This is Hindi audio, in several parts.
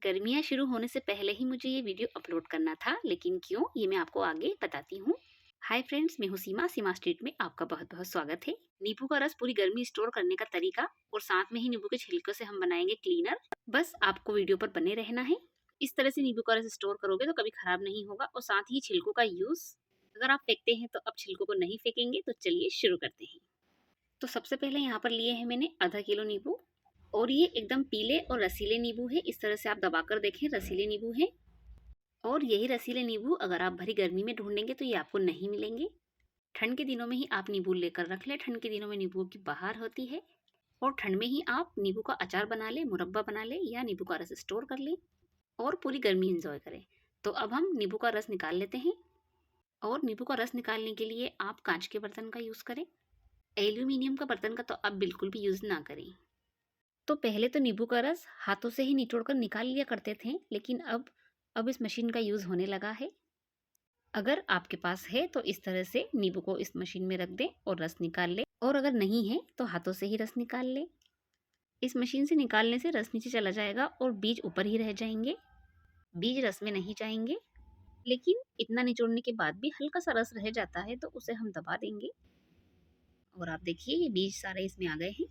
गर्मियाँ शुरू होने से पहले ही मुझे ये वीडियो अपलोड करना था, लेकिन क्यों ये मैं आपको आगे बताती हूँ। हाय फ्रेंड्स, मैं हूँ सीमा। सीमा स्ट्रीट में आपका बहुत बहुत स्वागत है। नींबू का रस पूरी गर्मी स्टोर करने का तरीका और साथ में ही नींबू के छिलकों से हम बनाएंगे क्लीनर। बस आपको वीडियो पर बने रहना है। इस तरह से नींबू का रस स्टोर करोगे तो कभी खराब नहीं होगा। और साथ ही छिलकों का यूज अगर आप फेंकते हैं तो अब छिलकों को नहीं फेंकेंगे। तो चलिए शुरू करते हैं। तो सबसे पहले यहाँ पर लिए हैं मैंने आधा किलो नींबू। और ये एकदम पीले और रसीले नींबू है। इस तरह से आप दबाकर देखें, रसीले नींबू हैं। और यही रसीले नींबू अगर आप भरी गर्मी में ढूंढेंगे तो ये आपको नहीं मिलेंगे। ठंड के दिनों में ही आप नींबू लेकर रख लें। ठंड के दिनों में नींबू की बहार होती है और ठंड में ही आप नींबू का अचार बना लें, मुरब्बा बना लें या नींबू का रस स्टोर कर लें और पूरी गर्मी एंजॉय करें। तो अब हम नींबू का रस निकाल लेते हैं। और नींबू का रस निकालने के लिए आप कांच के बर्तन का यूज़ करें। एल्यूमिनियम का बर्तन का तो आप बिल्कुल भी यूज़ ना करें। तो पहले तो नींबू का रस हाथों से ही निचोड़ कर निकाल लिया करते थे, लेकिन अब इस मशीन का यूज़ होने लगा है। अगर आपके पास है तो इस तरह से नींबू को इस मशीन में रख दें और रस निकाल लें। और अगर नहीं है तो हाथों से ही रस निकाल लें। इस मशीन से निकालने से रस नीचे चला जाएगा और बीज ऊपर ही रह जाएंगे। बीज रस में नहीं जाएंगे। लेकिन इतना निचोड़ने के बाद भी हल्का सा रस रह जाता है तो उसे हम दबा देंगे। और आप देखिए ये बीज सारे इसमें आ गए हैं।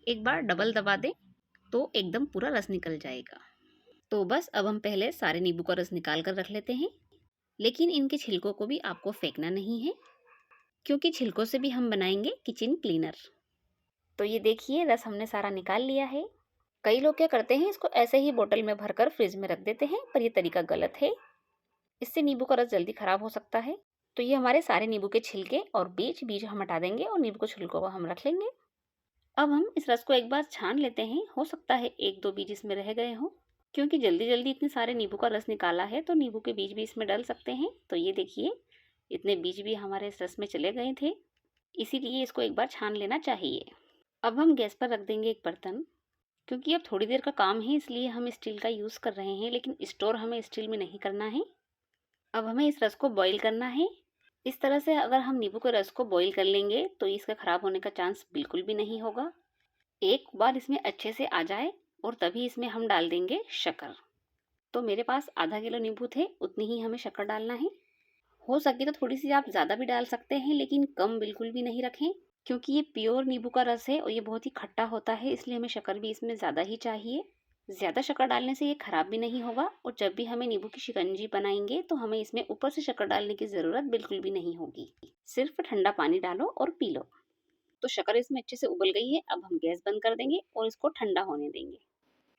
एक बार डबल दबा दें तो एकदम पूरा रस निकल जाएगा। तो बस अब हम पहले सारे नींबू का रस निकाल कर रख लेते हैं। लेकिन इनके छिलकों को भी आपको फेंकना नहीं है, क्योंकि छिलकों से भी हम बनाएंगे किचन क्लीनर। तो ये देखिए रस हमने सारा निकाल लिया है। कई लोग क्या करते हैं, इसको ऐसे ही बोतल में भरकर फ्रिज में रख देते हैं, पर ये तरीका गलत है। इससे नींबू का रस जल्दी खराब हो सकता है। तो ये हमारे सारे नींबू के छिलके और बीज बीज हम हटा देंगे और नींबू के छिलकों को हम रख लेंगे। अब हम इस रस को एक बार छान लेते हैं। हो सकता है एक दो बीज इसमें रह गए हों, क्योंकि जल्दी जल्दी इतने सारे नींबू का रस निकाला है तो नींबू के बीज भी इसमें डल सकते हैं। तो ये देखिए इतने बीज भी हमारे इस रस में चले गए थे, इसीलिए इसको एक बार छान लेना चाहिए। अब हम गैस पर रख देंगे एक बर्तन। क्योंकि अब थोड़ी देर का काम है इसलिए हम स्टील का यूज़ कर रहे हैं, लेकिन स्टोर हमें स्टील में नहीं करना है। अब हमें इस रस को बॉईल करना है। इस तरह से अगर हम नींबू के रस को बॉईल कर लेंगे तो इसका ख़राब होने का चांस बिल्कुल भी नहीं होगा। एक बार इसमें अच्छे से आ जाए और तभी इसमें हम डाल देंगे शक्कर। तो मेरे पास आधा किलो नींबू थे, उतनी ही हमें शक्कर डालना है। हो सके तो थोड़ी सी आप ज़्यादा भी डाल सकते हैं, लेकिन कम बिल्कुल भी नहीं रखें, क्योंकि ये प्योर नींबू का रस है और ये बहुत ही खट्टा होता है, इसलिए हमें शक्कर भी इसमें ज़्यादा ही चाहिए। ज़्यादा शक्कर डालने से ये ख़राब भी नहीं होगा और जब भी हमें नींबू की शिकंजी बनाएंगे तो हमें इसमें ऊपर से शक्कर डालने की ज़रूरत बिल्कुल भी नहीं होगी। सिर्फ ठंडा पानी डालो और पी लो। तो शक्कर इसमें अच्छे से उबल गई है। अब हम गैस बंद कर देंगे और इसको ठंडा होने देंगे।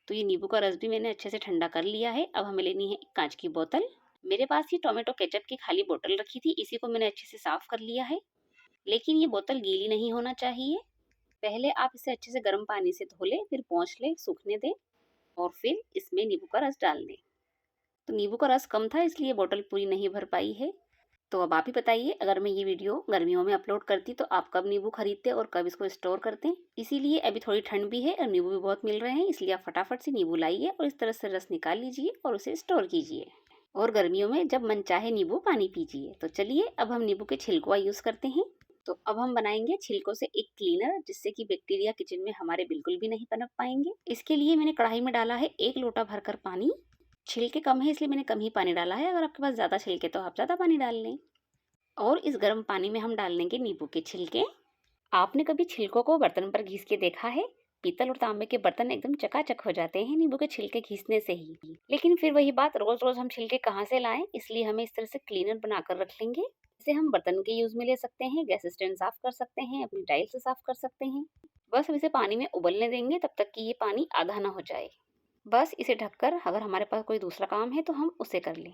तो ये नींबू का रस भी मैंने अच्छे से ठंडा कर लिया है। अब हमें लेनी है एक कांच की बोतल। मेरे पास ये टोमेटो केचप की खाली बोतल रखी थी, इसी को मैंने अच्छे से साफ कर लिया है। लेकिन ये बोतल गीली नहीं होना चाहिए। पहले आप इसे अच्छे से गर्म पानी से धो लें, फिर पोंछ लें, सूखने दें और फिर इसमें नींबू का रस डाल दें। तो नींबू का रस कम था इसलिए बोतल पूरी नहीं भर पाई है। तो अब आप ही बताइए, अगर मैं ये वीडियो गर्मियों में अपलोड करती तो आप कब नींबू खरीदते और कब इसको स्टोर करते। इसीलिए अभी थोड़ी ठंड भी है और नींबू भी बहुत मिल रहे हैं, इसलिए आप फटाफट से नींबू लाइए और इस तरह से रस निकाल लीजिए और उसे स्टोर कीजिए। और गर्मियों में जब मन चाहे नींबू पानी पीजिए। तो चलिए अब हम नींबू के छिलकों का यूज़ करते हैं। तो अब हम बनाएंगे छिलकों से एक क्लीनर, जिससे कि बैक्टीरिया किचन में हमारे बिल्कुल भी नहीं पनप पाएंगे। इसके लिए मैंने कढ़ाई में डाला है 1 लोटा भरकर पानी। छिलके कम है इसलिए मैंने कम ही पानी डाला है, अगर आपके पास ज़्यादा छिलके तो आप ज़्यादा पानी डाल लें। और इस गर्म पानी में हम डाल देंगे नींबू के छिलके। आपने कभी छिलकों को बर्तन पर घिस के देखा है? पीतल और तांबे के बर्तन एकदम चकाचक हो जाते हैं नींबू के छिलके घिसने से ही। लेकिन फिर वही बात, रोज रोज हम छिलके कहाँ से लाएं, इसलिए हमें इस तरह से क्लीनर बनाकर रख लेंगे। इसे हम बर्तन के यूज में ले सकते हैं, गैस स्टैंड साफ कर सकते हैं, अपनी टाइल से साफ कर सकते हैं। बस हम इसे पानी में उबलने देंगे तब तक कि ये पानी आधा ना हो जाए। बस इसे ढककर अगर हमारे पास कोई दूसरा काम है तो हम उसे कर लें।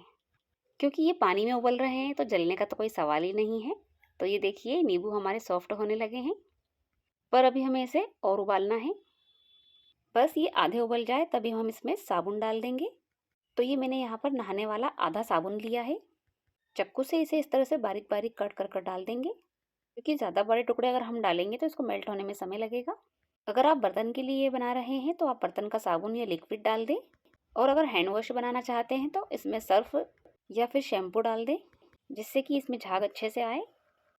क्योंकि ये पानी में उबल रहे हैं तो जलने का तो कोई सवाल ही नहीं है। तो ये देखिए नींबू हमारे सॉफ्ट होने लगे हैं, पर अभी हमें इसे और उबालना है। बस ये आधे उबल जाए तभी हम इसमें साबुन डाल देंगे। तो ये मैंने यहाँ पर नहाने वाला आधा साबुन लिया है। चक्कू से इसे इस तरह से बारीक बारीक कट कर कर डाल देंगे, क्योंकि ज़्यादा बड़े टुकड़े अगर हम डालेंगे तो इसको मेल्ट होने में समय लगेगा। अगर आप बर्तन के लिए बना रहे हैं तो आप बर्तन का साबुन या लिक्विड डाल दें। और अगर हैंड वॉश बनाना चाहते हैं तो इसमें सर्फ या फिर शैम्पू डाल दें, जिससे कि इसमें झाग अच्छे से आए।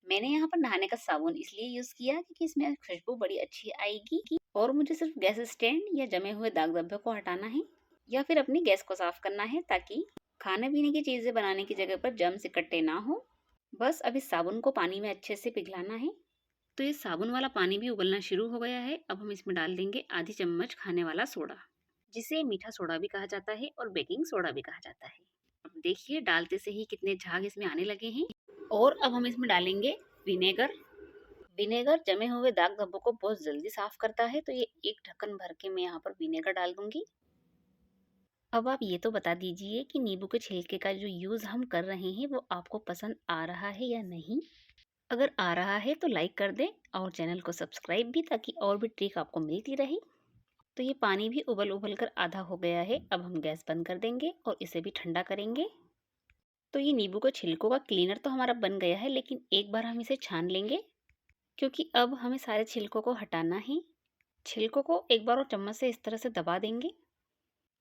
मैंने यहाँ पर नहाने का साबुन इसलिए यूज़ किया क्योंकि इसमें खुशबू बड़ी अच्छी आएगी। और मुझे सिर्फ गैस स्टैंड या जमे हुए दाग धब्बे को हटाना है। या फिर अपनी गैस को साफ करना है ताकि खाने पीने की चीजें बनाने की जगह पर जर्म्स इकट्ठे ना हो। बस अब इस साबुन को पानी में अच्छे से पिघलाना है। तो ये साबुन वाला पानी भी उबलना शुरू हो गया है। अब हम इसमें डाल देंगे आधी चम्मच खाने वाला सोडा, जिसे मीठा सोडा भी कहा जाता है और बेकिंग सोडा भी कहा जाता है। अब देखिए डालते से ही कितने झाग इसमें आने लगे हैं। और अब हम इसमें डालेंगे विनेगर। विनेगर जमे हुए दाग धब्बों को बहुत जल्दी साफ करता है, तो ये एक ढक्कन भर के मैं यहाँ पर विनेगर डाल दूंगी। अब आप ये तो बता दीजिए कि नींबू के छिलके का जो यूज़ हम कर रहे हैं वो आपको पसंद आ रहा है या नहीं। अगर आ रहा है तो लाइक कर दें और चैनल को सब्सक्राइब भी, ताकि और भी ट्रिक आपको मिलती रहे। तो ये पानी भी उबल उबल कर आधा हो गया है। अब हम गैस बंद कर देंगे और इसे भी ठंडा करेंगे। तो ये नींबू के छिलकों का क्लीनर तो हमारा बन गया है, लेकिन एक बार हम इसे छान लेंगे, क्योंकि अब हमें सारे छिलकों को हटाना है। छिलकों को एक बार और चम्मच से इस तरह से दबा देंगे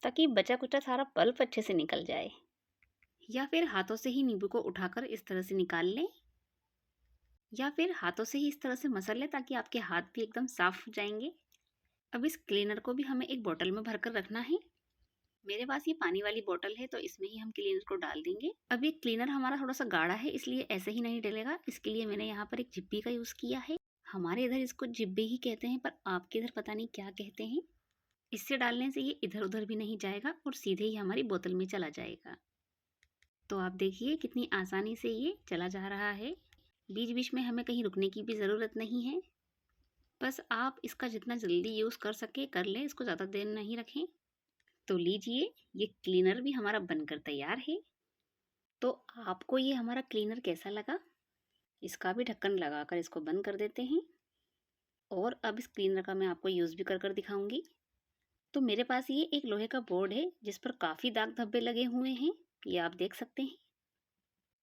ताकि बचा कुचा सारा पल्प अच्छे से निकल जाए। या फिर हाथों से ही नींबू को उठाकर इस तरह से निकाल लें, या फिर हाथों से ही इस तरह से मसल लें ताकि आपके हाथ भी एकदम साफ हो जाएंगे। अब इस क्लीनर को भी हमें एक बोतल में भरकर रखना है। मेरे पास ये पानी वाली बोतल है, तो इसमें ही हम क्लीनर को डाल देंगे। अब ये क्लीनर हमारा थोड़ा सा गाढ़ा है, इसलिए ऐसे ही नहीं डलेगा। इसके लिए मैंने यहाँ पर एक जिब्बी का यूज़ किया है। हमारे इधर इसको जिब्बे ही कहते हैं, पर आपके इधर पता नहीं क्या कहते हैं। इससे डालने से ये इधर उधर भी नहीं जाएगा और सीधे ही हमारी बोतल में चला जाएगा। तो आप देखिए कितनी आसानी से ये चला जा रहा है। बीच बीच में हमें कहीं रुकने की भी ज़रूरत नहीं है। बस आप इसका जितना जल्दी यूज़ कर सके कर लें, इसको ज़्यादा देर नहीं रखें। तो लीजिए, ये क्लीनर भी हमारा बनकर तैयार है। तो आपको ये हमारा क्लीनर कैसा लगा? इसका भी ढक्कन लगाकर इसको बंद कर देते हैं। और अब इस क्लीनर का मैं आपको यूज़ भी कर कर दिखाऊंगी। तो मेरे पास ये एक लोहे का बोर्ड है जिस पर काफ़ी दाग धब्बे लगे हुए हैं, ये आप देख सकते हैं।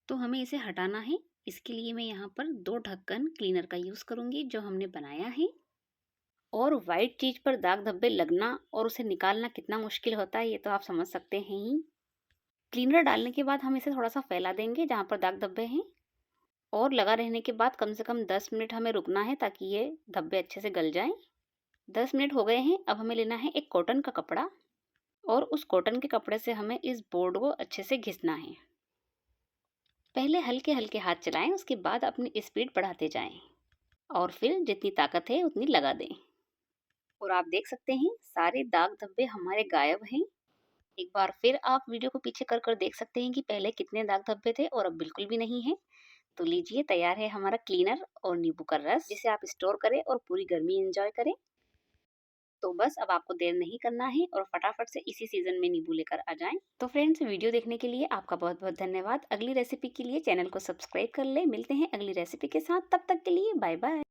तो हमें इसे हटाना है। इसके लिए मैं यहाँ पर 2 ढक्कन क्लीनर का यूज़ करूँगी जो हमने बनाया है। और वाइट चीज़ पर दाग धब्बे लगना और उसे निकालना कितना मुश्किल होता है, ये तो आप समझ सकते हैं ही। क्लीनर डालने के बाद हम इसे थोड़ा सा फैला देंगे जहाँ पर दाग धब्बे हैं, और लगा रहने के बाद कम से कम 10 मिनट हमें रुकना है ताकि ये धब्बे अच्छे से गल जाएं। 10 मिनट हो गए हैं। अब हमें लेना है एक कॉटन का कपड़ा, और उस कॉटन के कपड़े से हमें इस बोर्ड को अच्छे से घिसना है। पहले हल्के हल्के हाथ चलाएं, उसके बाद अपनी स्पीड बढ़ाते जाएं और फिर जितनी ताकत है उतनी लगा दें। और आप देख सकते हैं सारे दाग धब्बे हमारे गायब हैं। एक बार फिर आप वीडियो को पीछे कर कर देख सकते हैं कि पहले कितने दाग धब्बे थे और अब बिल्कुल भी नहीं है। तो लीजिए, तैयार है हमारा क्लीनर और नींबू का रस, जिसे आप स्टोर करें और पूरी गर्मी एंजॉय करें। तो बस अब आपको देर नहीं करना है और फटाफट से इसी सीजन में नींबू लेकर आ जाएं। तो फ्रेंड्स, वीडियो देखने के लिए आपका बहुत बहुत धन्यवाद। अगली रेसिपी के लिए चैनल को सब्सक्राइब कर ले। मिलते हैं अगली रेसिपी के साथ, तब तक के लिए बाय बाय।